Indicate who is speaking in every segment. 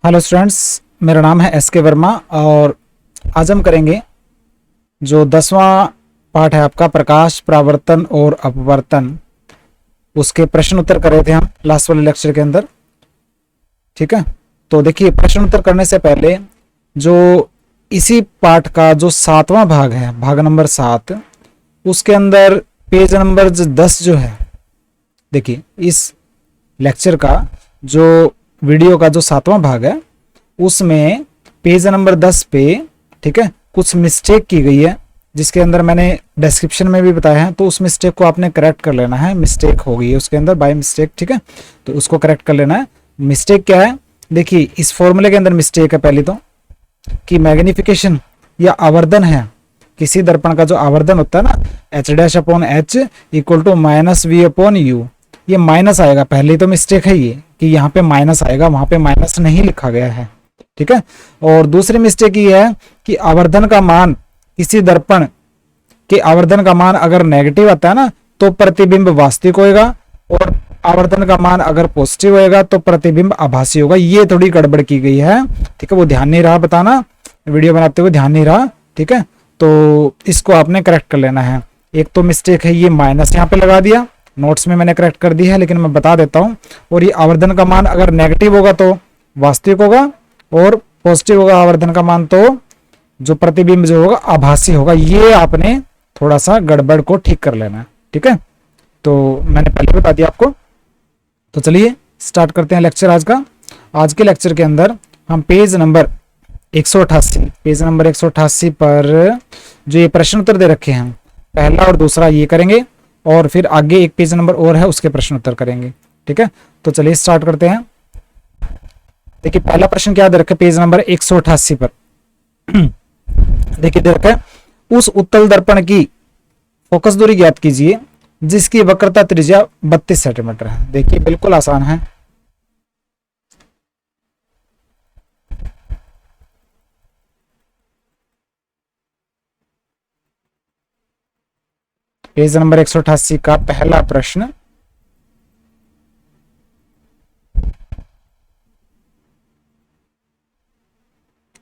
Speaker 1: Hello students, मेरा नाम है एस के वर्मा और आज हम करेंगे जो 10वां पाठ है आपका प्रकाश परावर्तन और अपवर्तन। उसके प्रश्न उत्तर कर रहे थे हम लास्ट वाले लेक्चर के अंदर। ठीक है, तो देखिए प्रश्न उत्तर करने से पहले जो इसी पाठ का जो 7वां भाग है, भाग नंबर 7, उसके अंदर पेज नंबर 10 जो है, देखिए इस लेक्चर का जो वीडियो का जो 7वां भाग है उसमें पेज नंबर 10 पे, ठीक है, कुछ मिस्टेक की गई है जिसके अंदर मैंने डिस्क्रिप्शन में भी बताया है। तो उस मिस्टेक को आपने करेक्ट कर लेना है। मिस्टेक हो गई है उसके अंदर बाय मिस्टेक, ठीक है, तो उसको करेक्ट कर लेना है। मिस्टेक क्या है, देखिए इस फॉर्मूले के अंदर मिस्टेक है पहली तो कि मैग्निफिकेशन या आवर्धन है, किसी दर्पण का जो आवर्धन होता है ना, h dash upon h equal to minus v upon u, ये माइनस आएगा। पहले तो मिस्टेक है ये कि यहाँ पे माइनस आएगा, वहां पे माइनस नहीं लिखा गया है, ठीक है। और दूसरी मिस्टेक ये है कि आवर्धन का मान, किसी दर्पण के आवर्धन का मान अगर नेगेटिव आता है ना तो प्रतिबिंब वास्तविक होएगा, और आवर्धन का मान अगर पॉजिटिव होएगा तो प्रतिबिंब आभासी होगा। ये थोड़ी गड़बड़ की गई है, ठीक है, वो ध्यान नहीं रहा बताना, वीडियो बनाते हुए ध्यान नहीं रहा, ठीक है, तो इसको आपने करेक्ट कर लेना है। एक तो मिस्टेक है ये माइनस यहाँ पे लगा दिया, नोट्स में मैंने करेक्ट कर दी है लेकिन मैं बता देता हूँ। और ये आवर्धन का मान अगर नेगेटिव होगा तो वास्तविक होगा, और पॉजिटिव होगा आवर्धन का मान तो जो प्रतिबिंब जो होगा आभासी होगा। ये आपने थोड़ा सा गड़बड़ को ठीक कर लेना है, ठीक है, तो मैंने पहले बता दिया आपको। तो चलिए स्टार्ट करते हैं लेक्चर आज का। आज के लेक्चर के अंदर हम पेज नंबर 188 पर जो ये प्रश्न उत्तर दे रखे हैं, पहला और दूसरा ये करेंगे, और फिर आगे एक पेज नंबर और है उसके प्रश्न उत्तर करेंगे, ठीक है। तो चलिए स्टार्ट करते हैं। देखिए पहला प्रश्न क्या दे रखा है पेज नंबर 188 पर। देखिए दे रखा है, उस उत्तल दर्पण की फोकस दूरी ज्ञात कीजिए जिसकी वक्रता त्रिज्या 32 सेंटीमीटर है। देखिए बिल्कुल आसान है। पेज नंबर 188 का पहला प्रश्न,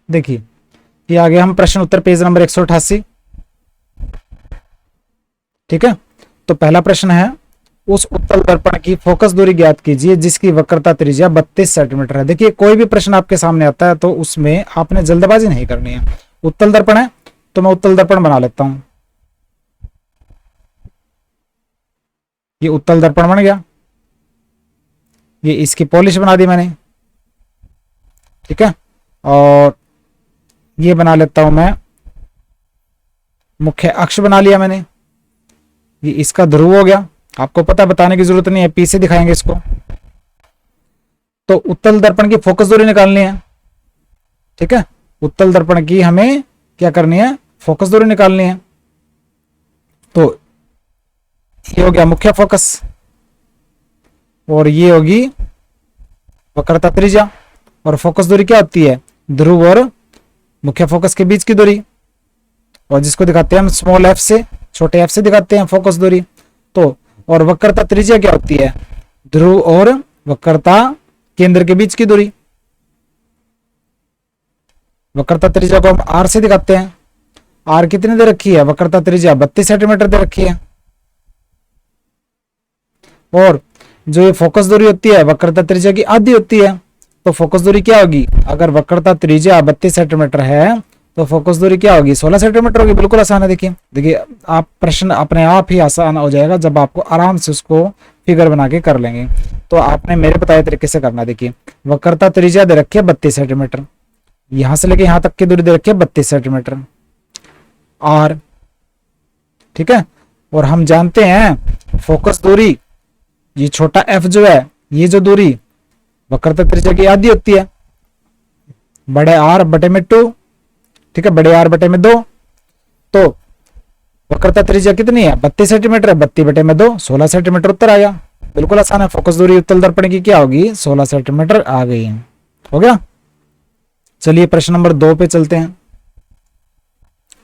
Speaker 1: देखिए ये आ गया हम प्रश्न उत्तर पेज नंबर 188, ठीक है। तो पहला प्रश्न है, उस उत्तल दर्पण की फोकस दूरी ज्ञात कीजिए जिसकी वक्रता त्रिज्या 32 सेंटीमीटर है। देखिए कोई भी प्रश्न आपके सामने आता है तो उसमें आपने जल्दबाजी नहीं करनी है। उत्तल दर्पण है तो मैं उत्तल दर्पण बना लेता हूं। ये उत्तल दर्पण बन गया, ये इसकी पॉलिश बना दी मैंने, ठीक है। और ये बना लेता हूं मैं, मुख्य अक्ष बना लिया मैंने, ये इसका ध्रुव हो गया। आपको पता बताने की जरूरत नहीं है, पी से दिखाएंगे इसको। तो उत्तल दर्पण की फोकस दूरी निकालनी है, ठीक है। उत्तल दर्पण की हमें क्या करनी है, फोकस दूरी निकालनी है। तो ये हो गया मुख्य फोकस, और ये होगी वक्रता त्रिज्या। और फोकस दूरी क्या होती है, ध्रुव और मुख्य फोकस के बीच की दूरी, और जिसको दिखाते हैं हम स्मॉल एफ से, छोटे एफ से दिखाते हैं फोकस दूरी। तो और वक्रता त्रिज्या क्या होती है, ध्रुव और वक्रता केंद्र के बीच की दूरी। वक्रता त्रिज्या को हम आर से दिखाते हैं। आर कितनी दे रखी है, वक्रता त्रिज्या 32 सेंटीमीटर दे रखी है। और जो ये फोकस दूरी होती है वक्रता त्रिज्या की आधी होती है। तो फोकस दूरी क्या होगी, अगर वक्रता त्रिज्या 32 सेंटीमीटर है तो फोकस दूरी क्या होगी, 16 सेंटीमीटर होगी। बिल्कुल आसान है। देखिए देखिए आप प्रश्न अपने आप ही आसान हो जाएगा जब आपको आराम से उसको फिगर बना के कर लेंगे। तो आपने मेरे बताए तरीके से करना। देखिए वक्रता त्रिज्या दे रखी है 32 सेंटीमीटर, यहां से लेके यहां तक की दूरी दे रखी है 32 सेंटीमीटर आर, ठीक है। और हम जानते हैं फोकस दूरी, ये छोटा एफ जो है, ये जो दूरी वक्रता त्रिज्या की आधी होती है, बड़े आर बटे में 2, ठीक है, बड़े आर बटे में 2। तो वक्रता त्रिज्या कितनी है, 32 सेंटीमीटर है, 32 बटे में 2, 16 सेंटीमीटर उत्तर आया। बिल्कुल आसान है। फोकस दूरी उत्तल दर्पण की क्या होगी, 16 सेंटीमीटर आ गई है। हो गया। चलिए प्रश्न नंबर 2 पे चलते हैं।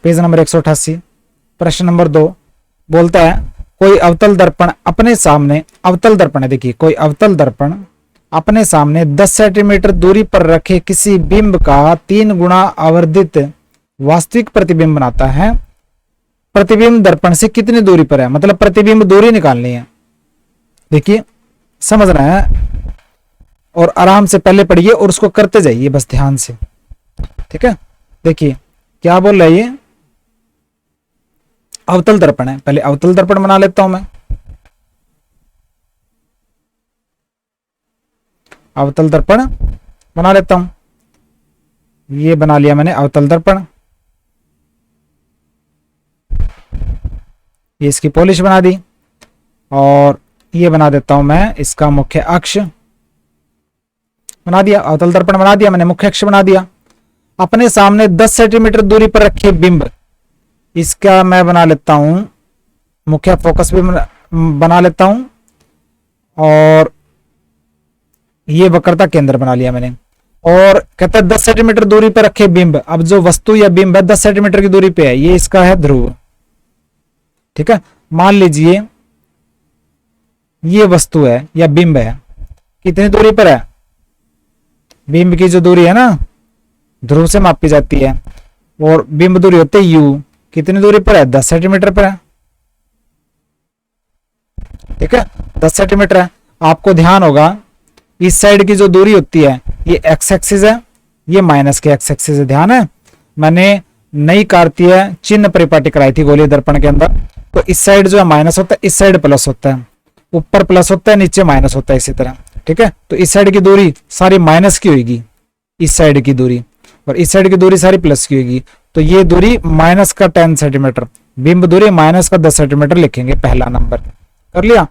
Speaker 1: पेज नंबर 188 प्रश्न नंबर 2 बोलता है, कोई अवतल दर्पण अपने सामने, अवतल दर्पण है, देखिए कोई अवतल दर्पण अपने सामने 10 सेंटीमीटर दूरी पर रखे किसी बिंब का 3 गुना आवर्धित वास्तविक प्रतिबिंब बनाता है, प्रतिबिंब दर्पण से कितनी दूरी पर है, मतलब प्रतिबिंब दूरी निकालनी है। देखिए समझना है और आराम से पहले पढ़िए और उसको करते जाइए बस ध्यान से, ठीक है। देखिए क्या बोल रहा है ये, अवतल दर्पण है। पहले अवतल दर्पण बना लेता हूं मैं। अवतल दर्पण बना लेता हूं, ये बना लिया मैंने अवतल दर्पण। ये इसकी पॉलिश बना दी और ये बना देता हूं मैं इसका मुख्य अक्ष बना दिया। अवतल दर्पण बना दिया मैंने, मुख्य अक्ष बना दिया। अपने सामने 10 सेंटीमीटर दूरी पर रखे बिंब, इसका मैं बना लेता हूं मुख्य फोकस भी बना लेता हूं और ये वक्रता केंद्र बना लिया मैंने। और कहता है 10 सेंटीमीटर दूरी पर रखे बिंब, अब जो वस्तु या बिंब है 10 सेंटीमीटर की दूरी पे है, ये इसका है ध्रुव, ठीक है। मान लीजिए ये वस्तु है या बिंब है, कितनी दूरी पर है, बिंब की जो दूरी है ना ध्रुव से मापी जाती है और बिंब दूरी होते है u, कितनी दूरी पर है, 10 सेंटीमीटर पर है, ठीक है 10 सेंटीमीटर है। आपको ध्यान होगा इस साइड की जो दूरी होती है ये x एक्सिस है, ये माइनस के x एक्सिस है। ध्यान है, मैंने नई कार्तीय चिन्ह परिपाटी कराई थी गोलीय दर्पण के अंदर, तो इस साइड जो है माइनस होता है, इस साइड प्लस होता है, ऊपर प्लस होता है नीचे माइनस होता है, इसी तरह, ठीक है। तो इस साइड की दूरी सारी माइनस की होगी, इस साइड की दूरी, और इस साइड की दूरी सारी प्लस की होगी। तो ये दूरी माइनस का 10 सेंटीमीटर, बिंब दूरी माइनस का 10 सेंटीमीटर लिखेंगे, पहला नंबर कर लिया।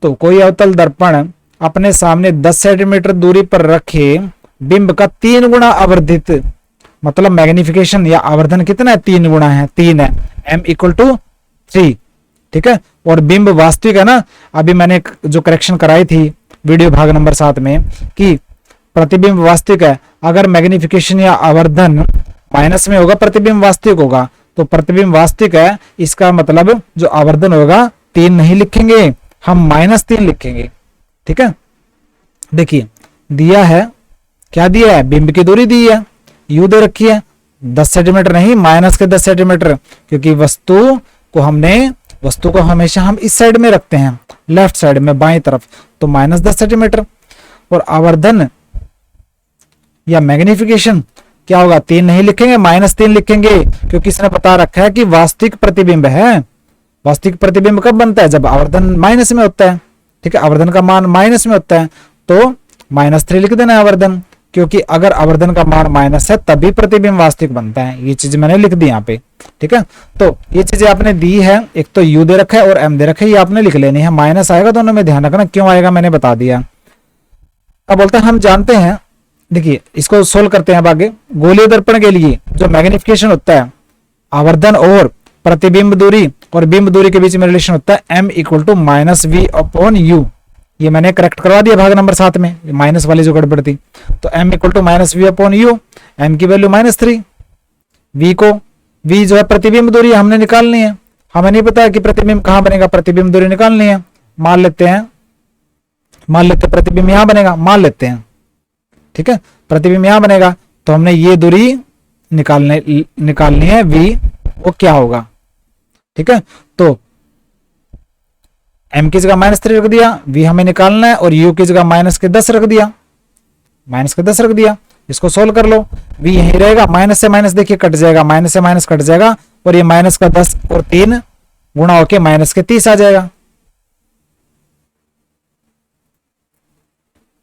Speaker 1: तो कोई अवतल दर्पण अपने सामने 10 सेंटीमीटर दूरी पर रखे बिंब का 3 गुना आवर्धित, मतलब मैग्निफिकेशन या आवर्धन कितना है, 3 गुना है, 3 है, m=3, ठीक है। और बिंब वास्तविक है ना, अभी मैंने जो करेक्शन कराई थी वीडियो भाग नंबर 7 में कि प्रतिबिंब वास्तविक है, अगर मैग्निफिकेशन या आवर्धन माइनस में होगा प्रतिबिंब वास्तविक होगा, तो प्रतिबिंब वास्तविक है, इसका मतलब जो आवर्धन होगा 3 नहीं लिखेंगे हम, -3 लिखेंगे, ठीक है। देखिए दिया है, क्या दिया है, बिंब की दूरी दी है, u दे रखी है, 10 सेंटीमीटर नहीं माइनस के 10 सेंटीमीटर, क्योंकि वस्तु को हमेशा हम इस साइड में रखते हैं, लेफ्ट साइड में बाएं तरफ, तो -10 सेंटीमीटर। और आवर्धन या मैग्निफिकेशन क्या होगा, 3 नहीं लिखेंगे, -3 लिखेंगे, क्योंकि इसने बता रखा है कि वास्तविक प्रतिबिंब है। वास्तविक प्रतिबिंब कब बनता है, जब आवर्धन माइनस में होता है, ठीक है, आवर्धन का मान माइनस में होता है, तो -3 लिख देना है आवर्धन, क्योंकि अगर आवर्धन का मान माइनस है तभी प्रतिबिंब वास्तविक बनता है। ये चीज मैंने लिख दी यहाँ पे, ठीक है। तो ये चीजें आपने दी है, एक तो u दे रखा है और m दे रखा है, ये आपने लिख लेनी है। माइनस आएगा दोनों में, ध्यान रखना, क्यों आएगा मैंने बता दिया। अब बोलते हैं हम जानते हैं, देखिए इसको सोल्व करते हैं अब आगे। गोलीय दर्पण के लिए जो मैग्निफिकेशन होता है, आवर्धन और प्रतिबिंब दूरी और बिंब दूरी के बीच में रिलेशन होता है m=-v/u। ये मैंने करेक्ट करवा दिया भाग नंबर 7 में, माइनस वाली जो गड़बड़ थी। तो m=-v/u, m की वैल्यू -3, v जो है प्रतिबिंब दूरी हमने निकालनी है, हमें नहीं पता है कि प्रतिबिंब कहां बनेगा, प्रतिबिंब दूरी निकालनी है। मान लेते हैं प्रतिबिंब यहां बनेगा, मान लेते हैं, ठीक है, प्रतिबिंब यहां बनेगा, तो हमने ये दूरी निकालनी है, v वो क्या होगा, ठीक है। तो m की जगह -3 रख दिया, v हमें निकालना है, और u की जगह -10 रख दिया, -10 रख दिया। इसको सोल्व कर लो, v यही रहेगा, माइनस से माइनस देखिए कट जाएगा, माइनस से माइनस कट जाएगा, और ये -10 और 3 गुणा होके -30 आ जाएगा,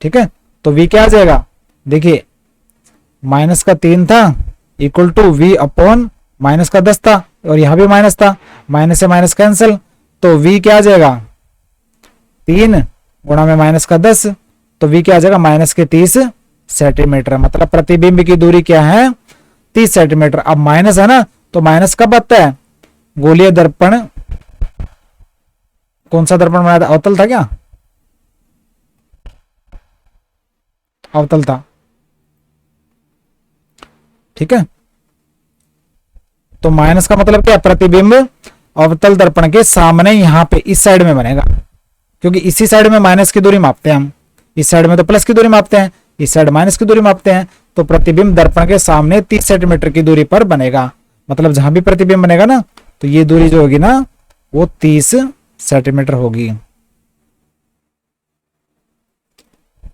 Speaker 1: ठीक है। तो v क्या आ जाएगा, देखिए -3 था इक्वल टू v/-10 था, और यहां भी माइनस था, माइनस से माइनस कैंसिल, तो v क्या आ जाएगा, 3 गुणा में -10, तो v क्या आ जाएगा, -30 सेंटीमीटर। मतलब प्रतिबिंब की दूरी क्या है, 30 सेंटीमीटर। अब माइनस है ना, तो माइनस कब आता है, गोलीय दर्पण, कौन सा दर्पण बनाया था, अवतल था क्या, अवतल था, ठीक है। तो माइनस का मतलब क्या, प्रतिबिंब अवतल दर्पण के सामने यहां पे इस साइड में बनेगा, क्योंकि इसी साइड में माइनस की दूरी मापते हैं हम, इस साइड में तो प्लस की दूरी मापते हैं, इस साइड माइनस की दूरी मापते हैं, तो प्रतिबिंब दर्पण के सामने 30 सेंटीमीटर की दूरी पर बनेगा। मतलब जहां भी प्रतिबिंब बनेगा ना, तो ये दूरी जो होगी ना वो 30 सेंटीमीटर होगी।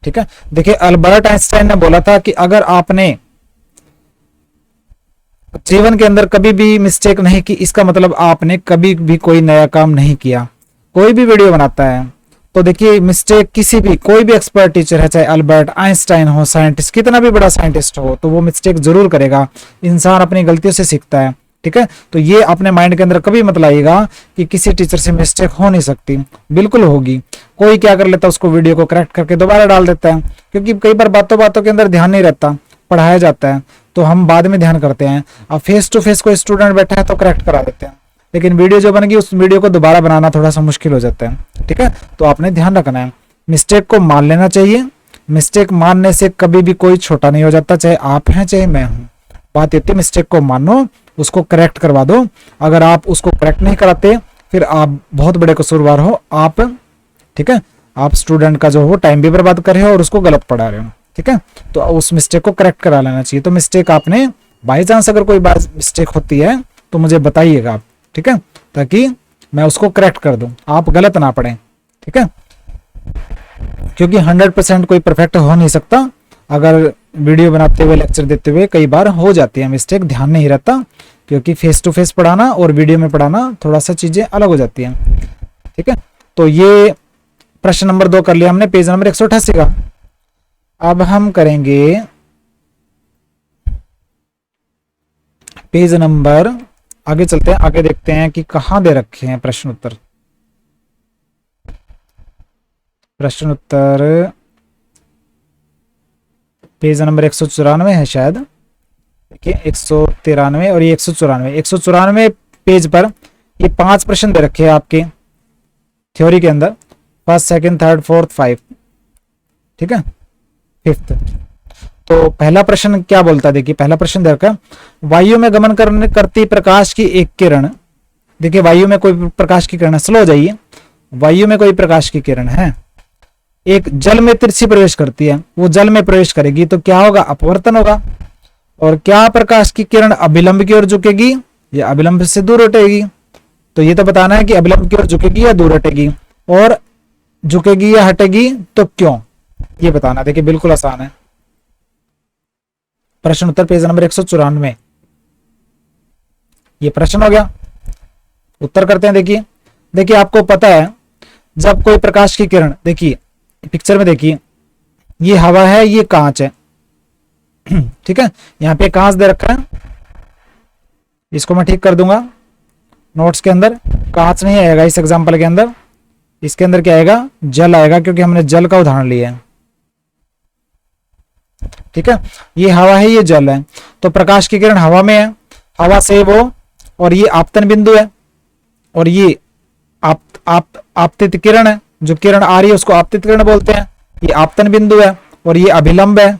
Speaker 1: ठीक है, देखिए अल्बर्ट आइंस्टाइन ने बोला था कि अगर आपने जीवन के अंदर कभी भी मिस्टेक नहीं की, इसका मतलब आपने कभी भी कोई नया काम नहीं किया। कोई भी वीडियो बनाता है तो देखिए मिस्टेक किसी भी, कोई भी एक्सपर्ट टीचर है, चाहे अल्बर्ट आइंस्टाइन हो, साइंटिस्ट, कितना भी बड़ा साइंटिस्ट हो, तो वो मिस्टेक जरूर करेगा। इंसान अपनी गलतियों से सीखता है। ठीक है, तो ये अपने माइंड के अंदर कभी मत लाइएगा कि किसी टीचर से मिस्टेक हो नहीं सकती, बिल्कुल होगी। कोई क्या कर लेता है, उसको वीडियो को करेक्ट करके दोबारा डाल देता है, क्योंकि कई बार बातों बातों के अंदर ध्यान नहीं रहता, पढ़ाया जाता है तो हम बाद में ध्यान करते हैं। अब फेस टू फेस कोई स्टूडेंट बैठा है तो करेक्ट करा देते हैं, लेकिन वीडियो जो बन गई उस वीडियो को दोबारा बनाना थोड़ा सा मुश्किल हो जाता है। ठीक है, तो आपने ध्यान रखना है, मिस्टेक को मान लेना चाहिए। मिस्टेक मानने से कभी भी कोई छोटा नहीं हो जाता, चाहे आप हैं चाहे मैं हूं। बात ये, मिस्टेक को मानो, उसको करेक्ट करवा दो। अगर आप उसको करेक्ट नहीं कराते फिर आप बहुत बड़े कसूरवार हो आप। ठीक है, आप स्टूडेंट का जो हो टाइम भी बर्बाद कर रहे हो और उसको गलत पढ़ा रहे हो। ठीक है, तो उस मिस्टेक को करेक्ट करा लेना चाहिए। तो मिस्टेक आपने बाई चांस अगर कोई बात मिस्टेक होती है तो मुझे बताइएगा आप। ठीक है, ताकि मैं उसको करेक्ट कर दूं, आप गलत ना पढ़ें। ठीक है, क्योंकि 100% कोई परफेक्ट हो नहीं सकता। अगर वीडियो बनाते हुए, लेक्चर देते हुए कई बार हो जाती है मिस्टेक, ध्यान नहीं रहता, क्योंकि फेस टू फेस पढ़ाना और वीडियो में पढ़ाना थोड़ा सा चीजें अलग हो जाती हैं। ठीक है, तो ये प्रश्न नंबर 2 कर लिया हमने, पेज नंबर 188 का। अब हम करेंगे पेज नंबर, आगे चलते हैं, आगे देखते हैं कि कहां दे रखे हैं प्रश्न उत्तर। प्रश्न उत्तर पेज नंबर 194 है शायद। देखिए 193 और ये 194, 194 पेज पर ये 5 प्रश्न दे रखे हैं आपके थ्योरी के अंदर, फर्स्ट, सेकंड, थर्ड, फोर्थ, 5। ठीक है, 5th। तो पहला प्रश्न क्या बोलता है, देखिए पहला प्रश्न दे रखा है, वायु में गमन करती प्रकाश की एक किरण। देखिए वायु में कोई प्रकाश की किरण, स्लो हो जाइए, वायु में कोई प्रकाश की किरण है, एक जल में तिरछी प्रवेश करती है, वो जल में प्रवेश करेगी तो क्या होगा, अपवर्तन होगा। और क्या प्रकाश की किरण अभिलंब की ओर झुकेगी या अभिलंब से दूर हटेगी। तो ये तो बताना है कि अभिलंब की ओर झुकेगी या दूर हटेगी, और झुकेगी या हटेगी तो क्यों, ये बताना। देखिए बिल्कुल आसान है। प्रश्न उत्तर पेज नंबर 194, ये प्रश्न हो गया। उत्तर करते हैं। देखिए देखिए आपको पता है जब कोई प्रकाश की किरण, देखिए पिक्चर में देखिए, ये हवा है, ये कांच है। ठीक है, यहां पे कांच दे रखा है, इसको मैं ठीक कर दूंगा नोट्स के अंदर। कांच नहीं आएगा इस एग्जांपल के अंदर, इसके अंदर क्या आएगा, जल आएगा, क्योंकि हमने जल का उदाहरण लिया है। ठीक है, ये हवा है, ये जल है, तो प्रकाश की किरण हवा में है, हवा से वो, और ये आपतन बिंदु है, और ये आपतित किरण है, जो किरण आ रही है उसको आपतित किरण बोलते हैं। ये आपतन बिंदु है और ये अभिलंब है।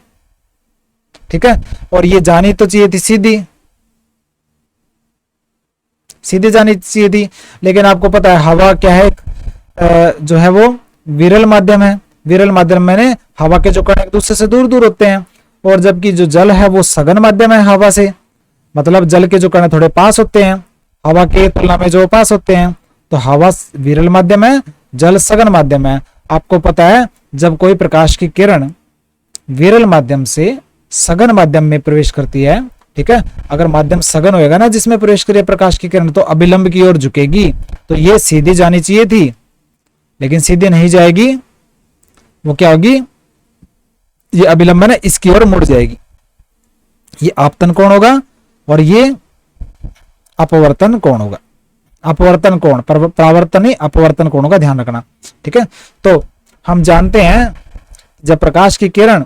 Speaker 1: ठीक है, और ये जानी तो चाहिए थी सीधी, सीधी जानी चाहिए थी, लेकिन आपको पता है हवा क्या है, जो है वो विरल माध्यम है। विरल माध्यम मैंने हवा के जो कण एक दूसरे से दूर दूर होते हैं, और जबकि जो जल है वो सघन माध्यम है हवा से, मतलब जल के जो कण थोड़े पास होते हैं, हवा के तुलना में जो पास होते हैं। तो हवा विरल माध्यम है, जल सघन माध्यम है। आपको पता है जब कोई प्रकाश की किरण विरल माध्यम से सघन माध्यम में प्रवेश करती है, ठीक है, अगर माध्यम सघन होएगा ना जिसमें प्रवेश करे प्रकाश की किरण, तो अभिलंब की ओर झुकेगी। तो ये सीधी जानी चाहिए थी, लेकिन सीधी नहीं जाएगी, वो क्या होगी, ये अभिलंबन है, इसकी ओर मुड़ जाएगी। ये आपतन कोण होगा और ये अपवर्तन कोण होगा। अपवर्तन कोण, परावर्तन नहीं, अपवर्तन कोणों का ध्यान रखना। ठीक है, तो हम जानते हैं जब प्रकाश की किरण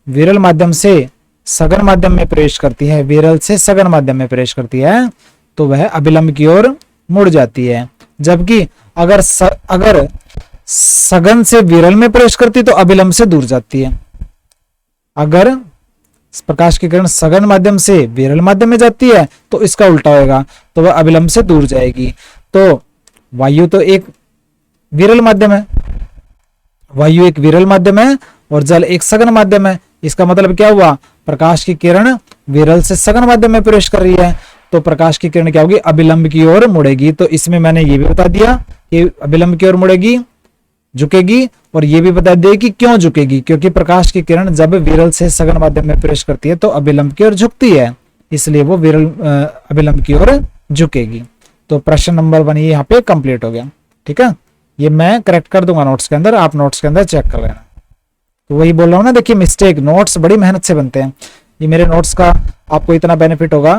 Speaker 1: विरल माध्यम से सघन माध्यम में प्रवेश करती है, विरल से सघन माध्यम में प्रवेश करती है, तो वह अभिलंब की ओर मुड़ जाती है। जबकि अगर सघन से विरल में प्रवेश करती तो अभिलंब से दूर जाती है। अगर प्रकाश की किरण सघन माध्यम से विरल माध्यम में जाती है तो इसका उल्टा होगा, तो वह अभिलंब से दूर जाएगी। तो वायु तो एक विरल माध्यम है, वायु एक विरल माध्यम है और जल एक सघन माध्यम है। इसका मतलब क्या हुआ, प्रकाश की किरण विरल से सघन माध्यम में प्रवेश कर रही है, तो प्रकाश की किरण क्या होगी, अभिलंब की ओर मुड़ेगी। तो इसमें मैंने ये भी बता दिया कि अभिलंब की ओर मुड़ेगी, झुकेगी, और ये भी बता दिया कि क्यों झुकेगी, क्योंकि प्रकाश की किरण जब विरल से सघन माध्यम में प्रवेश करती है तो अभिलंब की ओर झुकती है, इसलिए वो विरल अभिलंब की ओर झुकेगी। तो प्रश्न नंबर 1 ये यहाँ पे कंप्लीट हो गया। ठीक है, ये मैं करेक्ट कर दूंगा नोट्स के अंदर, आप नोट्स के अंदर चेक कर लेना। तो वही बोल रहा हूँ ना, देखिए मिस्टेक, नोट्स बड़ी मेहनत से बनते हैं। ये मेरे नोट्स का आपको इतना बेनिफिट होगा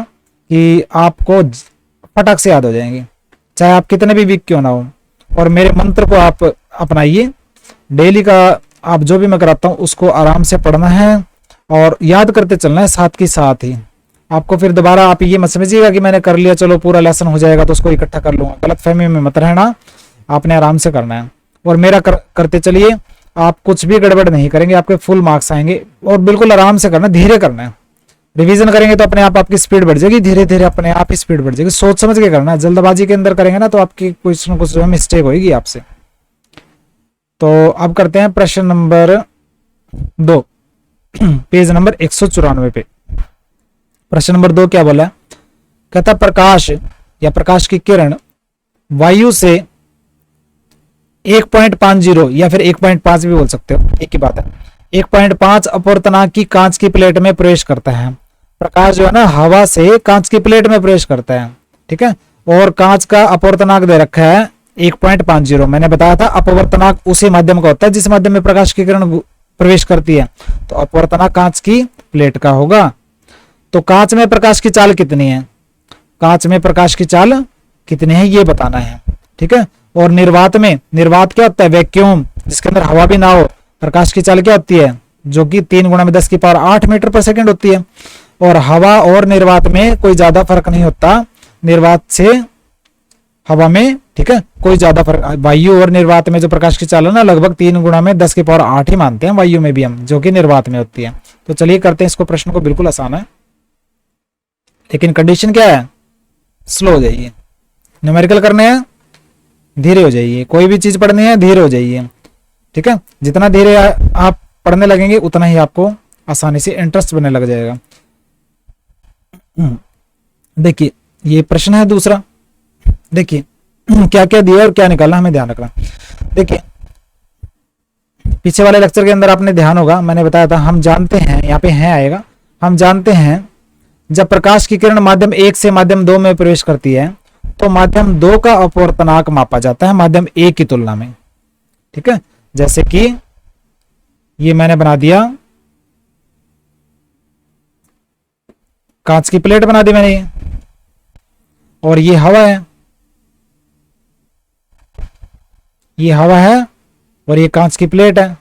Speaker 1: कि आपको फटाक से याद हो जाएंगे, चाहे आप कितने भी वीक क्यों ना हो। और मेरे मंत्र को आप अपनाइए, डेली का आप जो भी मैं कराता हूँ उसको आराम से पढ़ना है और याद करते चलना है साथ के साथ ही। आपको फिर दोबारा आप ये मत समझिएगा कि मैंने कर लिया चलो पूरा लेसन हो जाएगा तो उसको इकट्ठा कर लूंगा, गलत फहमी में मत रहना, आपने आराम से करना है। और मेरा करते चलिए, आप कुछ भी गड़बड़ नहीं करेंगे, आपके फुल मार्क्स आएंगे। और बिल्कुल आराम से करना, धीरे करना है। रिवीजन करेंगे तो अपने आप आपकी स्पीड बढ़ जाएगी, धीरे धीरे अपने आप ही स्पीड बढ़ जाएगी। सोच समझ के करना है, जल्दबाजी के अंदर करेंगे ना तो आपकी कुछ ना कुछ जो है मिस्टेक होगी आपसे। तो अब करते हैं प्रश्न नंबर 2, पेज नंबर 194 पे। प्रश्न नंबर 2 क्या बोला है, कहता प्रकाश या प्रकाश की किरण वायु से 1.50 या फिर 1.5 भी बोल सकते हो, एक ही बात है, 1.5 अपवर्तनांक की कांच की प्लेट में प्रवेश करता है। प्रकाश जो है ना हवा से कांच की प्लेट में प्रवेश करता है। ठीक है, और कांच का अपवर्तनांक दे रखा है 1.50। मैंने बताया था अपवर्तनांक उसी माध्यम का होता है जिस माध्यम में प्रकाश की किरण प्रवेश करती है, तो अपवर्तनांक कांच की प्लेट का होगा। तो कांच में प्रकाश की चाल कितनी है, कांच में प्रकाश की चाल कितनी है ये बताना है। ठीक है, और निर्वात में, निर्वात क्या होता है, वैक्यूम जिसके अंदर हवा भी ना हो, प्रकाश की चाल क्या होती है, जो कि 3 × 10⁸ मीटर पर सेकंड होती है। और हवा और निर्वात में कोई ज्यादा फर्क नहीं होता, निर्वात से हवा में, ठीक है, कोई ज्यादा फर्क, वायु और निर्वात में जो प्रकाश की चाल है ना लगभग 3 × 10⁸ ही मानते हैं वायु में भी हम, जो कि निर्वात में होती है। तो चलिए करते हैं इसको, प्रश्न को बिल्कुल आसान है, लेकिन कंडीशन क्या है, स्लो हो जाइए। न्यूमेरिकल करने हैं धीरे हो जाइए, कोई भी चीज पढ़नी है धीरे हो जाइए। ठीक है, जितना धीरे आप पढ़ने लगेंगे उतना ही आपको आसानी से इंटरेस्ट बनने लग जाएगा। देखिए ये प्रश्न है दूसरा, देखिए क्या क्या दिया और क्या निकालना हमें ध्यान रखना। देखिए पीछे वाले लेक्चर के अंदर आपने ध्यान होगा, मैंने बताया था हम जानते हैं, यहाँ पे है आएगा, हम जानते हैं जब प्रकाश की किरण माध्यम 1 से माध्यम 2 में प्रवेश करती है तो माध्यम 2 का अपवर्तनांक मापा जाता है माध्यम 1 की तुलना में। ठीक है, जैसे कि ये मैंने बना दिया, कांच की प्लेट बना दी मैंने, और ये हवा है, ये हवा है और ये कांच की प्लेट है।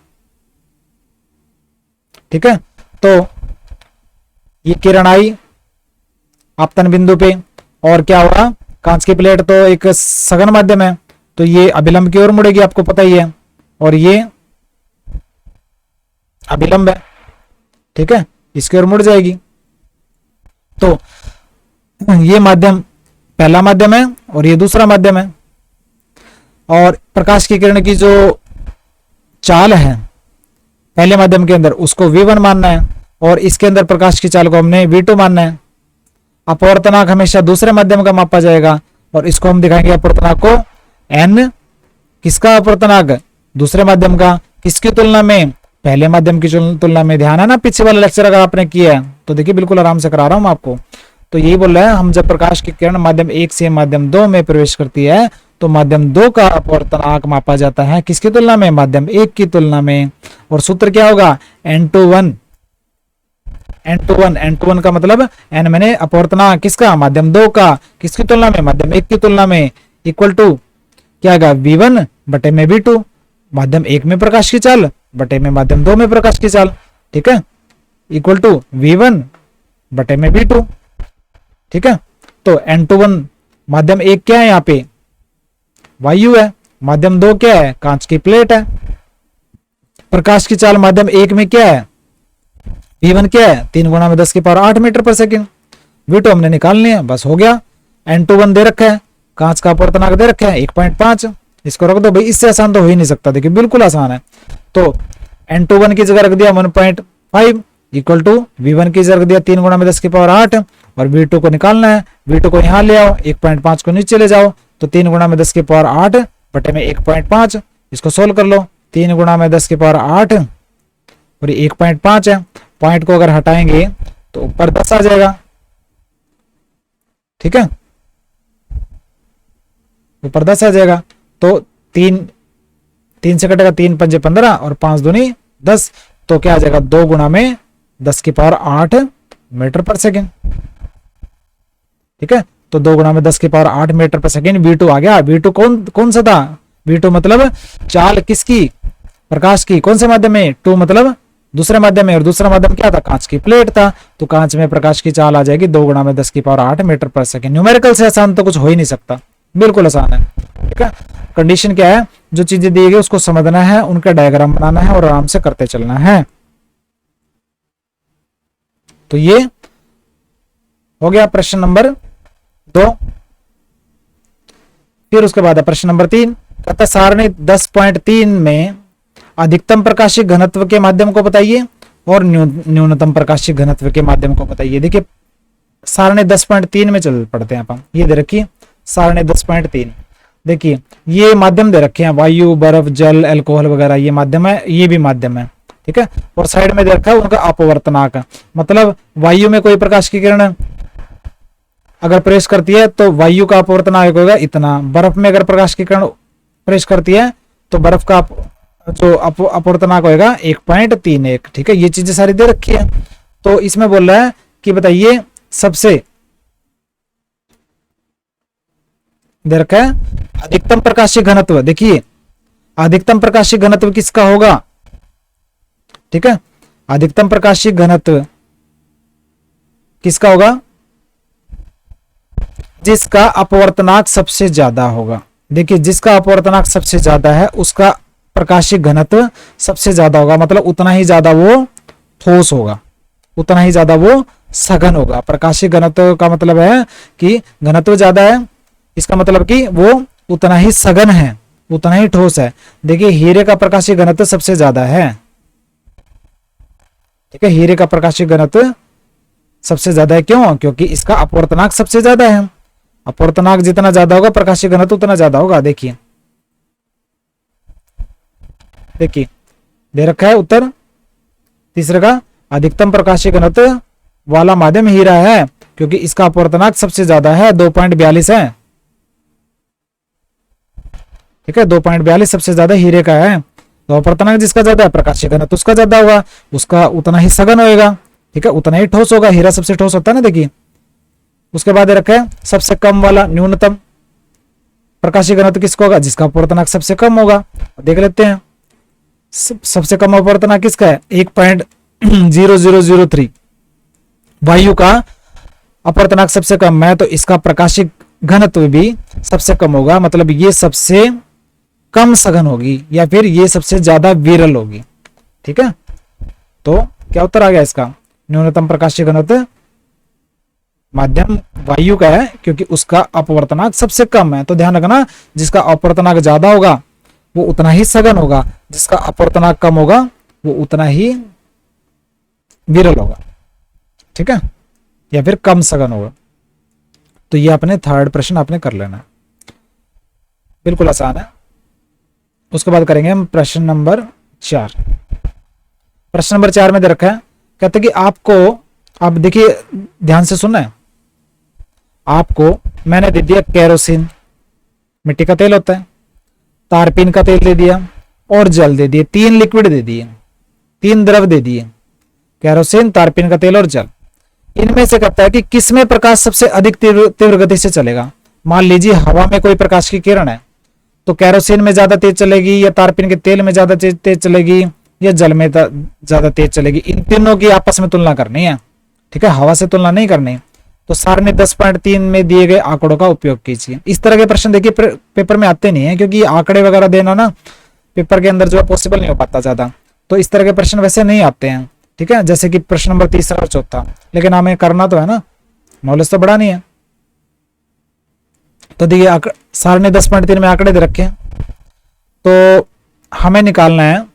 Speaker 1: ठीक है, तो ये किरण आई आपतन बिंदु पे, और क्या होगा, कांच की प्लेट तो एक सघन माध्यम है तो ये अभिलंब की ओर मुड़ेगी, आपको पता ही है, और ये अभिलंब है। ठीक है, इसकी ओर मुड़ जाएगी। तो ये माध्यम पहला माध्यम है और ये दूसरा माध्यम है, और प्रकाश की किरण की जो चाल है पहले माध्यम के अंदर उसको v1 मानना है, और इसके अंदर प्रकाश की चाल को हमने v2 मानना है। अपवर्तनांक हमेशा दूसरे माध्यम का मापा जाएगा, और इसको हम दिखाएंगे अपवर्तनांक को n, किसका अपवर्तनांक, दूसरे माध्यम का, किसकी तुलना में, पहले माध्यम की तुलना में। ध्यान है ना, पीछे वाला लेक्चर अगर आपने किया है तो देखिए बिल्कुल आराम से करा रहा हूं आपको। तो यही बोल रहा है, हम जब प्रकाश की किरण माध्यम 1 से माध्यम 2 में प्रवेश करती है तो माध्यम 2 का अपवर्तनांक मापा जाता है किसकी तुलना में, माध्यम 1 की तुलना में। और सूत्र क्या होगा, n/1, n/1 का मतलब n मैंने अपवर्तनांक किसका, माध्यम 2 का, किसकी तुलना में, माध्यम 1 की तुलना में, इक्वल टू क्या आएगा, v1 बटे में v2, माध्यम 1 में प्रकाश की चाल बटे में माध्यम 2 में प्रकाश की चाल। ठीक है, इक्वल टू v1 बटे में v2। ठीक है, तो n/1 माध्यम 1 क्या है, यहाँ पे वायु है, माध्यम 2 क्या है, कांच की प्लेट है। प्रकाश की चाल माध्यम 1 में क्या है, v1 क्या है, 3 × 10⁸ मीटर पर सेकंड। v2 हमने निकाल लिया, बस हो गया। n/1 दे रखा है, कांच का अपवर्तनांक दे रखा है 1.5, इसको रख दो भाई, इससे आसान तो हो ही नहीं सकता। देखिए बिल्कुल आसान है, तो N21 की जगह रख दिया 1.5 इक्वल टू V1 की जगह रख दिया 3 गुणा में 10 की पावर 8 और V2 को निकालना है। V2 को यहाँ ले आओ, 1.5 को नीचे ले जाओ, तो 3 गुणा में 10 की पावर 8 बटे में 1.5, इसको सोल्व कर लो। 3 गुणा में 10 की पावर 8 और 1.5 है, पॉइंट को अगर हटाएंगे तो ऊपर 10 आ जाएगा। ठीक है, ऊपर 10 आ जाएगा। तो 3 से कटेगा, 3 पंजे 15 और 5 दूनी 10, तो क्या आ जाएगा 2 गुणा में 10 की पावर 8 मीटर पर सेकेंड। ठीक है, तो 2 गुणा में 10 की पावर 8 मीटर पर सेकेंड V2 आ गया। V2 कौन सा था? V2 मतलब चाल किसकी? प्रकाश की। कौन से माध्यम में? 2 मतलब दूसरे माध्यम में, और दूसरा माध्यम क्या था? कांच की प्लेट था। तो कांच में प्रकाश की चाल आ जाएगी 2 गुणा में 10 की पावर 8 मीटर पर सेकेंड। न्यूमेरिकल से आसान तो कुछ हो ही नहीं सकता, बिल्कुल आसान है। ठीक है, कंडीशन क्या है? जो चीजें दी गई उसको समझना है, उनका डायग्राम बनाना है और आराम से करते चलना है। तो ये हो गया प्रश्न नंबर 2। फिर उसके बाद प्रश्न नंबर 3, कहता सारणी 10.3 में अधिकतम प्रकाशिक घनत्व के माध्यम को बताइए और न्यूनतम प्रकाशिक घनत्व के माध्यम को बताइए। देखिए सारणी 10.3 में चल पड़ते हैं अपन। ये दे रखिए सारणी 10.3। देखिए ये माध्यम दे रखे हैं, वायु, बर्फ, जल, अल्कोहल वगैरह, ये माध्यम है, ये भी माध्यम है। ठीक है, और साइड में दे रखा है उनका अपवर्तनांक, मतलब वायु में कोई प्रकाश की किरण अगर प्रवेश करती है तो वायु का अपवर्तनांक होगा इतना। बर्फ में अगर प्रकाश की किरण प्रवेश करती है तो बर्फ का जो अपवर्तनांक होगा 1.31। ठीक है, ये चीजें सारी दे रखी है। तो इसमें बोल रहा है कि बताइए सबसे दे रखा है अधिकतम प्रकाशिक घनत्व। देखिए अधिकतम प्रकाशिक घनत्व किसका होगा? ठीक है, अधिकतम प्रकाशिक घनत्व किसका होगा? जिसका अपवर्तनांक सबसे ज्यादा होगा। देखिए जिसका अपवर्तनांक सबसे ज्यादा है उसका प्रकाशिक घनत्व सबसे ज्यादा होगा, मतलब उतना ही ज्यादा वो ठोस होगा, उतना ही ज्यादा वो सघन होगा। प्रकाशिक घनत्व का मतलब है कि घनत्व ज्यादा है, इसका मतलब कि वो उतना ही सघन है, उतना ही ठोस है। देखिए हीरे का प्रकाशिक घनत्व सबसे ज्यादा है। ठीक है, हीरे का प्रकाशिक घनत्व सबसे ज्यादा है। क्यों? क्योंकि इसका अपवर्तनांक सबसे ज्यादा है। अपवर्तनांक जितना ज्यादा होगा प्रकाशिक घनत्व उतना ज्यादा होगा। देखिए देखिए दे रखा है उत्तर तीसरे का, अधिकतम प्रकाशिक घनत्व वाला माध्यम हीरा है क्योंकि इसका अपवर्तनांक सबसे ज्यादा है, 2.42 है। ठीक है, 2.42 सबसे ज्यादा हीरे का है। तो अपवर्तनांक जिसका ज्यादा है प्रकाशिक घनत्व उसका ज्यादा होगा, उसका उतना ही सघन होएगा। ठीक है, उतना ही ठोस होगा। हीरा सबसे ठोस होता है ना। देखिए उसके बाद रखा है सबसे कम वाला न्यूनतम प्रकाशिक घनत्व किसका होगा? जिसका अपवर्तनांक सबसे कम होगा। देख लेते हैं सबसे कम अपवर्तनांक किसका है? 1.0003। वायु का अपवर्तनांक सबसे कम है तो इसका प्रकाशिक घनत्व भी सबसे कम होगा, मतलब ये सबसे कम सघन होगी या फिर ये सबसे ज्यादा विरल होगी। ठीक है, तो क्या उत्तर आ गया इसका? न्यूनतम प्रकाशिक घनत्व माध्यम वायु का है क्योंकि उसका अपवर्तनांक सबसे कम है। तो ध्यान रखना जिसका अपवर्तनांक ज्यादा होगा वो उतना ही सघन होगा, जिसका अपवर्तनांक कम होगा वो उतना ही विरल होगा। ठीक है, या फिर कम सघन होगा। तो ये अपने थर्ड प्रश्न आपने कर लेना, बिल्कुल आसान है। उसके बाद करेंगे हम प्रश्न नंबर 4। प्रश्न नंबर 4 में दे रखा है, कहते कि आपको, आप देखिए ध्यान से सुनना है, आपको मैंने दे दिया केरोसिन, मिट्टी का तेल होता है, तारपीन का तेल दे दिया और जल दे दिए। 3 लिक्विड दे दिए, 3 द्रव दे दिए, केरोसिन, तारपीन का तेल और जल। इनमें से कहता है कि किसमें प्रकाश सबसे अधिक तीव्र गति से चलेगा। मान लीजिए हवा में कोई प्रकाश की किरण है तो केरोसिन में ज्यादा तेज चलेगी या तारपीन के तेल में ज्यादा तेज चलेगी या जल में ज्यादा तेज चलेगी। इन तीनों की आपस में तुलना करनी है। ठीक है, हवा से तुलना नहीं करनी। तो सारणी 10.3 में दिए गए आंकड़ों का उपयोग कीजिए। इस तरह के प्रश्न देखिए पेपर में आते नहीं है क्योंकि आंकड़े वगैरह देना ना पेपर के अंदर जो है पॉसिबल नहीं हो पाता ज्यादा। तो इस तरह के प्रश्न वैसे नहीं आते हैं। ठीक है, जैसे कि प्रश्न नंबर 3 और 4, लेकिन हमें करना तो है ना, नॉलेज तो बढ़ा नहीं है। तो देखिए सारणी 10.3 में आंकड़े दे रखे हैं, तो हमें निकालना है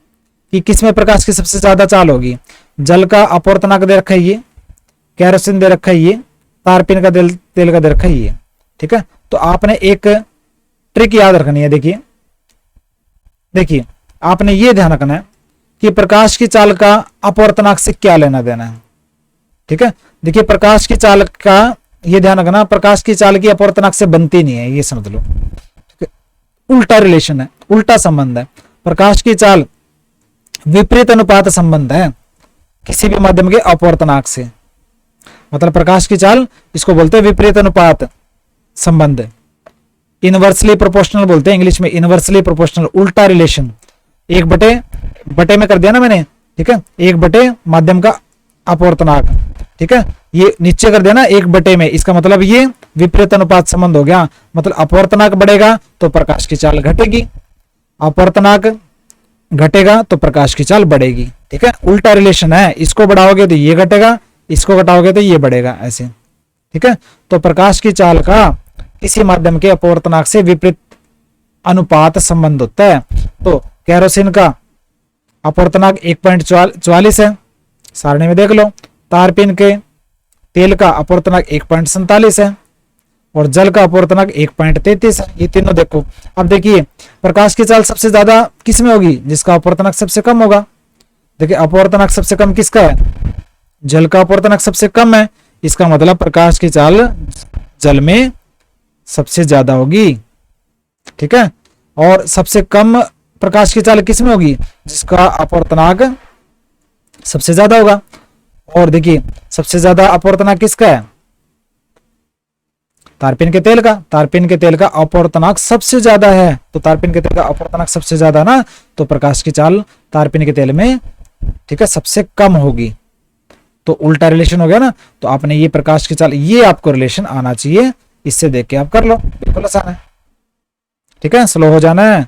Speaker 1: कि किसमें प्रकाश की सबसे ज्यादा चाल होगी। जल का अपवर्तनांक दे रखा है ये, केरोसिन दे रखा है ये, तारपीन का तेल का दे रखा है ये। ठीक है, तो आपने एक ट्रिक याद रखनी है। देखिए देखिए आपने ये ध्यान रखना है कि प्रकाश की चाल का अपवर्तनांक से क्या लेना देना है। ठीक है, देखिए प्रकाश की चाल का ये ध्यान रखना, प्रकाश की चाल की अपवर्तनांक से बनती नहीं है, ये समझ लो। उल्टा रिलेशन है, उल्टा संबंध है। प्रकाश की चाल विपरीत अनुपात संबंध है किसी भी माध्यम के अपवर्तनांक से। मतलब प्रकाश की चाल, इसको बोलते हैं विपरीत अनुपात संबंध, इनवर्सली प्रोपोर्शनल बोलते हैं इंग्लिश में, इनवर्सली प्रोपोर्शनल, उल्टा रिलेशन। एक बटे में कर दिया ना मैंने। ठीक है, एक बटे माध्यम का अपवर्तनांक। ठीक है, ये नीचे कर दिया ना एक बटे में, इसका मतलब ये विपरीत अनुपात संबंध हो गया। मतलब अपवर्तनांक बढ़ेगा तो प्रकाश की चाल घटेगी, अपवर्तनांक घटेगा तो प्रकाश की चाल बढ़ेगी। ठीक है, उल्टा रिलेशन है, इसको बढ़ाओगे तो ये घटेगा, इसको घटाओगे तो ये बढ़ेगा, ऐसे। ठीक है, तो प्रकाश की चाल का किसी माध्यम के अपवर्तनांक से विपरीत अनुपात संबंध होता है। तो केरोसिन का अपवर्तनांक 1.44 है, सारणी में देख लो। तारपीन के तेल का अपवर्तनांक 1.47 है और जल का अपवर्तनांक 1.33 है। ये तीनों देखो। अब देखिए प्रकाश की चाल सबसे ज्यादा किस में होगी, जिसका अपवर्तनांक सबसे कम होगा। देखिए अपवर्तनांक सबसे कम किसका है, जल का अपवर्तनांक सबसे कम है, इसका मतलब प्रकाश की चाल जल में सबसे ज्यादा होगी। ठीक है, और सबसे कम प्रकाश की चाल किस में होगी, जिसका अपवर्तनांक सबसे ज्यादा होगा। और देखिए सबसे ज्यादा अपवर्तनांक किसका है, तारपीन के तेल का। तारपीन के तेल का अपवर्तनांक सबसे ज्यादा है, तो तारपीन के तेल का अपवर्तनांक सबसे ज्यादा ना, तो प्रकाश की चाल तारपीन के तेल में, ठीक है, सबसे कम होगी। तो उल्टा रिलेशन हो गया ना। तो आपने ये प्रकाश की चाल, ये आपको रिलेशन आना चाहिए, इससे देख के आप कर लो, बिल्कुल आसान है। ठीक है, स्लो हो जाना है।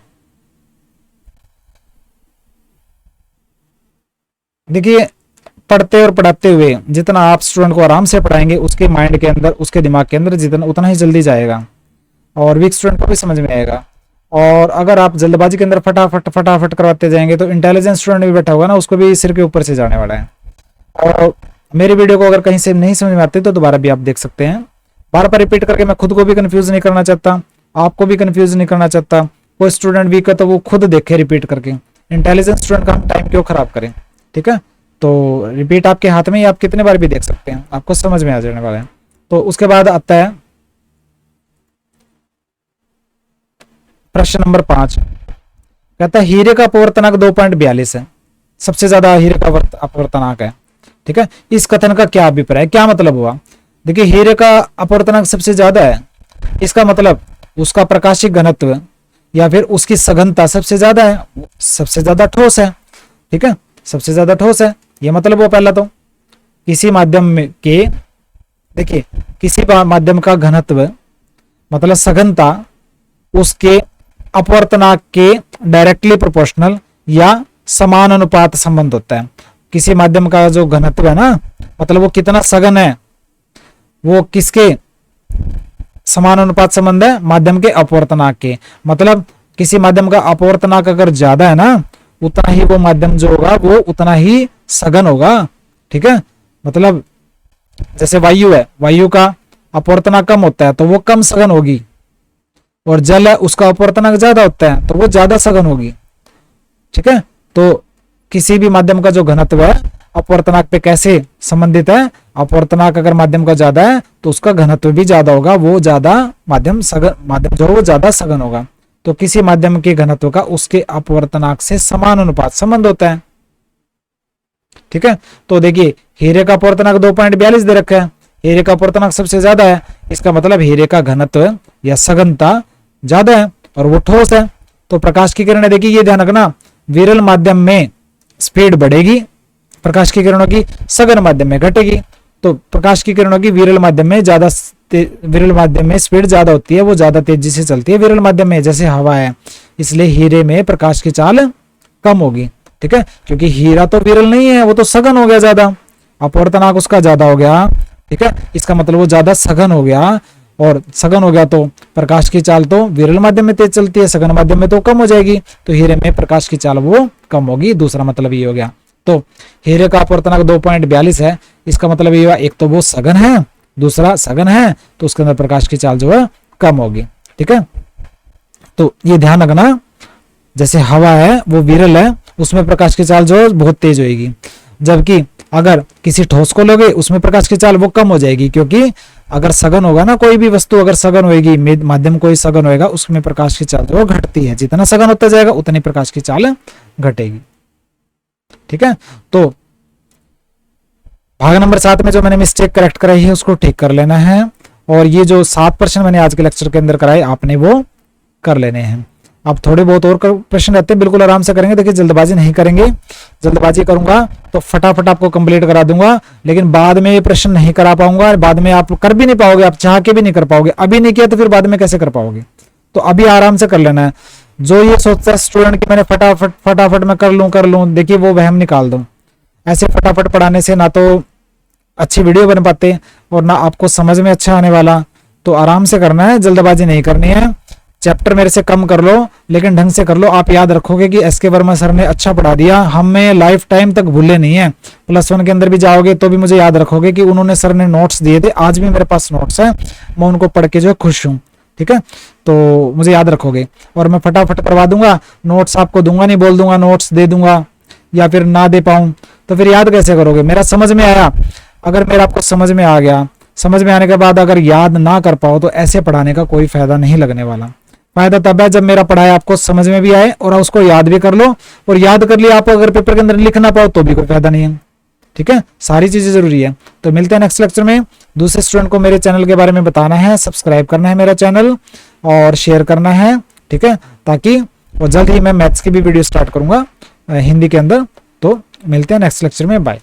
Speaker 1: देखिए पढ़ते और पढ़ाते हुए जितना आप स्टूडेंट को आराम से पढ़ाएंगे, उसके माइंड के अंदर, उसके दिमाग के अंदर जितना उतना ही जल्दी जाएगा और वीक स्टूडेंट को भी समझ में आएगा। और अगर आप जल्दबाजी के अंदर फटाफट फटाफट करवाते जाएंगे तो इंटेलिजेंट स्टूडेंट भी बैठा होगा ना, उसको भी सिर के ऊपर से जाने वाला है। और मेरी वीडियो को अगर कहीं से नहीं समझ में आती तो दोबारा भी आप देख सकते हैं। बार बार रिपीट करके मैं खुद को भी कंफ्यूज नहीं करना चाहता, आपको भी कंफ्यूज नहीं करना चाहता। कोई स्टूडेंट वीक है तो वो खुद देखे रिपीट करके, इंटेलिजेंट स्टूडेंट का हम टाइम क्यों खराब करें। ठीक है, तो रिपीट आपके हाथ में ही, आप कितने बार भी देख सकते हैं, आपको समझ में आ जाने वाला है। तो उसके बाद आता है प्रश्न नंबर 5, कहता है हीरे का अपवर्तनांक 2.42 है, सबसे ज्यादा हीरे का अपवर्तनांक है। ठीक है, इस कथन का क्या अभिप्राय है, क्या मतलब हुआ। देखिए हीरे का अपवर्तनांक सबसे ज्यादा है, इसका मतलब उसका प्रकाशिक घनत्व या फिर उसकी सघनता सबसे ज्यादा है, सबसे ज्यादा ठोस है। ठीक है, सबसे ज्यादा ठोस है, ये मतलब वो पहला। तो किसी माध्यम में के, देखिए किसी माध्यम का घनत्व मतलब सघनता उसके अपवर्तनांक के डायरेक्टली प्रोपोर्शनल या समानुपात संबंध होता है। किसी माध्यम का जो घनत्व है ना, मतलब वो कितना सघन है, वो किसके समानुपात संबंध है, माध्यम के अपवर्तनांक के। मतलब किसी माध्यम का अपवर्तनांक अगर ज्यादा है ना, उतना ही वो माध्यम जो होगा वो उतना ही सघन होगा। ठीक है, मतलब जैसे वायु है, वायु का अपवर्तनांक कम होता है तो वो कम सघन होगी, और जल है उसका अपवर्तनांक ज्यादा होता है तो वो ज्यादा सघन होगी। ठीक है, तो किसी भी माध्यम का जो घनत्व है अपवर्तनांक पे कैसे संबंधित है, अपवर्तनांक अगर माध्यम का ज्यादा है तो उसका घनत्व भी ज्यादा होगा, वो ज्यादा माध्यम जो है वो ज्यादा सघन होगा। तो किसी माध्यम के घनत्व का उसके अपवर्तनांक से समानुपात संबंध होता है। ठीक है, तो देखिए हीरे का अपवर्तनांक 2.42 दे रखा है, हीरे का अपवर्तनांक सबसे ज्यादा है, इसका मतलब हीरे का घनत्व या सघनता ज्यादा है और वो ठोस है। तो प्रकाश की किरणें, देखिए ये ध्यान रखना, विरल माध्यम में स्पीड बढ़ेगी, प्रकाश की किरणों की सघन माध्यम में घटेगी। तो प्रकाश की किरणों की विरल माध्यम में विरल माध्यम में स्पीड ज्यादा होती है, वो ज्यादा तेजी से चलती है विरल माध्यम में, जैसे हवा है। इसलिए हीरे में प्रकाश की चाल कम होगी। ठीक है, क्योंकि हीरा तो विरल नहीं है, वो तो सघन हो गया ज्यादा, अपवर्तनांक उसका ज्यादा हो गया। ठीक है, इसका मतलब वो ज्यादा सघन हो गया, और सघन हो गया तो प्रकाश की चाल तो विरल माध्यम में तेज चलती है, सघन माध्यम में तो कम हो जाएगी, तो हीरे में प्रकाश की चाल वो कम होगी। दूसरा मतलब ये हो गया। तो हीरे का अपवर्तनांक 2.42 है, इसका मतलब ये हुआ एक तो वो सघन है, दूसरा सघन है, तो उसके अंदर प्रकाश की चाल जो है कम होगी। ठीक है, तो ये ध्यान रखना, जैसे हवा है वो विरल है, उसमें प्रकाश की चाल जो है बहुत तेज होगी, जबकि अगर किसी ठोस को लोगे उसमें प्रकाश की चाल वो कम हो जाएगी, क्योंकि अगर सघन होगा ना, कोई भी वस्तु अगर सघन होगी, माध्यम कोई सघन होगा, उसमें प्रकाश की चाल जो घटती है, जितना सघन होता जाएगा उतनी प्रकाश की चाल घटेगी। ठीक है, तो भाग नंबर 7 में जो मैंने मिस्टेक करेक्ट कराई है उसको ठीक कर लेना है, और ये जो 7 प्रश्न मैंने आज के लेक्चर के अंदर कराए आपने वो कर लेने हैं। अब थोड़े बहुत और प्रश्न रहते हैं, बिल्कुल आराम से करेंगे, देखिए जल्दबाजी नहीं करेंगे, जल्दबाजी करूंगा तो फटाफट आपको कंप्लीट करा दूंगा, लेकिन बाद में ये प्रश्न नहीं करा पाऊंगा, बाद में आप कर भी नहीं पाओगे, आप चाह के भी नहीं कर पाओगे, अभी नहीं किया तो फिर बाद में कैसे कर पाओगे, तो अभी आराम से कर लेना है। जो ये सोचता है स्टूडेंट की मैंने फटाफट में कर लूं, देखिए वो वहम निकाल दो। ऐसे फटाफट पढ़ाने से ना तो अच्छी वीडियो बन पाते और ना आपको समझ में अच्छा आने वाला, तो आराम से करना है, जल्दबाजी नहीं करनी है। चैप्टर मेरे से कम कर लो लेकिन ढंग से कर लो। आप याद रखोगे कि एसके वर्मा सर ने अच्छा पढ़ा दिया, हमें लाइफ टाइम तक भूले नहीं है। +1 के अंदर भी जाओगे तो भी मुझे याद रखोगे कि उन्होंने सर ने नोट्स दिए थे, आज भी मेरे पास नोट्स है, मैं उनको पढ़ के जो है खुश हूँ। ठीक है, तो मुझे याद रखोगे और मैं फटाफट करवा दूंगा, नोट्स आपको दूंगा नहीं, बोल दूंगा नोट्स दे दूंगा या फिर ना दे पाऊं, तो फिर याद कैसे करोगे। मेरा समझ में आया, अगर मेरा आपको समझ में आ गया, समझ में आने के बाद अगर याद ना कर पाओ तो ऐसे पढ़ाने का कोई फायदा नहीं लगने वाला। फायदा तब है जब मेरा पढ़ाया आपको समझ में भी आए और उसको याद भी कर लो, और याद कर लिया आप अगर पेपर के अंदर लिख ना पाओ तो भी कोई फायदा नहीं है। ठीक है, सारी चीजें जरूरी है। तो मिलते हैं नेक्स्ट लेक्चर में। दूसरे स्टूडेंट को मेरे चैनल के बारे में बताना है, सब्सक्राइब करना है मेरा चैनल और शेयर करना है। ठीक है, ताकि और जल्द ही मैं मैथ्स की भी वीडियो स्टार्ट करूंगा हिंदी के अंदर। तो मिलते हैं नेक्स्ट लेक्चर में, बाय।